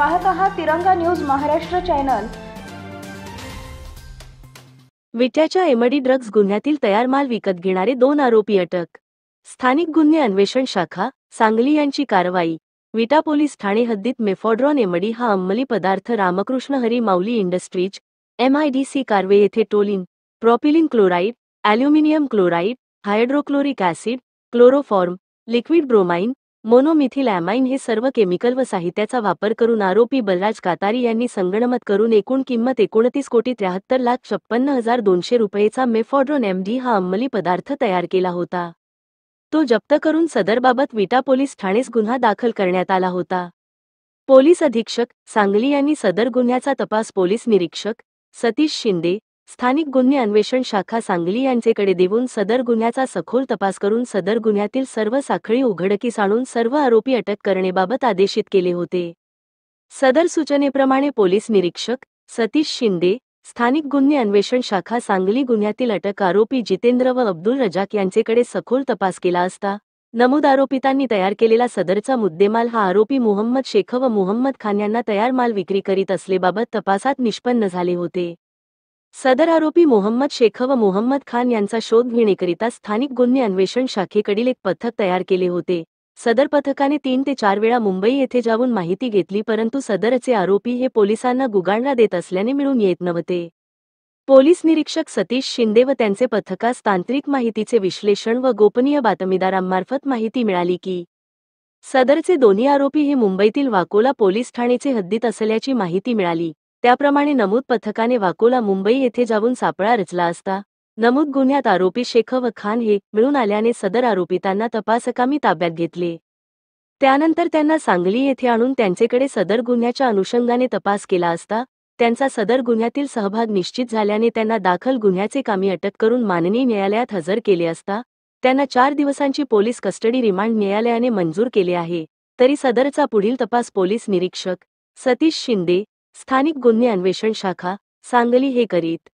पाहत आहात Tiranga news Maharashtra channel. विट्याच्या एमडी ड्रग्ज गुन्ह्यातील तयार माल विकत घेणारे 2 आरोपी अटक। स्थानिक गुन्हे अन्वेषण शाखा सांगली यांची कारवाई। विटा पोलीस ठाणे हद्दीत मेफॉड्रॉन एमडी हा अंमली पदार्थ रामकृष्ण हरी माऊली इंडस्ट्रीज MIDC कारवे येथे toluene, propylene chloride, aluminium chloride, hydrochloric acid, chloroform, liquid bromine, monomethyl amine हे सर्व केमिकल व साहित्याचा वापर करून आरोपी बलराज कातारी यांनी संगणमत करून एकूण किंमत 29,73,56,200 रुपयेचा मेफॉड्रॉन MD हा अंमली पदार्थ तयार केला होता। तो जप्त करून सदरबाबत विटा पोलीस ठाणेस गुन्हा दाखल करण्यात आला होता। पोलीस अधीक्षक सांगली यांनी सदर गुन्ह्याचा तपास पोलीस निरीक्षक सतीश शिंदे स्थानिक गुन्हे अन्वेषण शाखा सांगली यांचेकडे देऊन सदर गुन्ह्याचा सखोल तपास करून सदर गुन्ह्यातील सर्व साखळी उघडकीस आणून सर्व आरोपी अटक करण्याबाबत आदेशित केले होते। सदर सूचनेप्रमाणे पोलीस निरीक्षक सतीश शिंदे स्थानिक गुन्हे अन्वेषण शाखा सांगली गुन्ह्यातील अटक आरोपी जितेंद्र व अब्दुल रजाक यांचेकडे सखोल तपास केला असता नमूद आरोपितांनी तयार केलेला सदरचा मुद्देमाल हा आरोपी मोहम्मद शेख व मोहम्मद खान यांना तयार माल विक्री करीत असलेबाबत तपासात निष्पन्न झाले होते। सदर आरोपी मोहम्मद शेख व मोहम्मद खान यांचा शोध घेण्याकरिता स्थानिक गुन्हे अन्वेषण शाखेकडील एक पथक तयार केले होते। सदर पथकाने 3 ते 4 वेळा मुंबई येथे जाऊन माहिती घेतली, परंतु सदरचे आरोपी हे पोलिसांना गुगांडा देत असल्याने मिळून येत नव्हते। पोलीस निरीक्षक सतीश शिंदे व त्यांचे पथकास तांत्रिक माहितीचे विश्लेषण व गोपनीय बातमीदारांमार्फत माहिती मिळाली की सदरचे दोन्ही आरोपी हे मुंबईतील वाकोला पोलीस ठाणेचे हद्दीत असल्याची माहिती मिळाली। त्याप्रमाणे नमूद पथकाने वाकोला मुंबई येथे जाऊन सापळा रचला असता नमूद गुन्ह्यात आरोपी शेख व खान हे मिळून आल्याने सदर आरोपितांना तपासकामी ताब्यात घेतले। त्यानंतर त्यांना सांगली येथे आणून त्यांचेकडे सदर गुन्ह्याच्या अनुषंगाने तपास केला असता त्यांचा सदर गुन्ह्यातील सहभाग निश्चित झाल्याने त्यांना दाखल गुन्ह्याचे कामी अटक करून माननीय न्यायालयात हजर केले असता त्यांना 4 दिवसांची पोलीस कस्टडी रिमांड न्यायालयाने मंजूर केले आहे। तरी सदरचा पुढील तपास पोलीस निरीक्षक सतीश शिंदे स्थानिक गुन्हे अन्वेषण शाखा सांगली हे करीत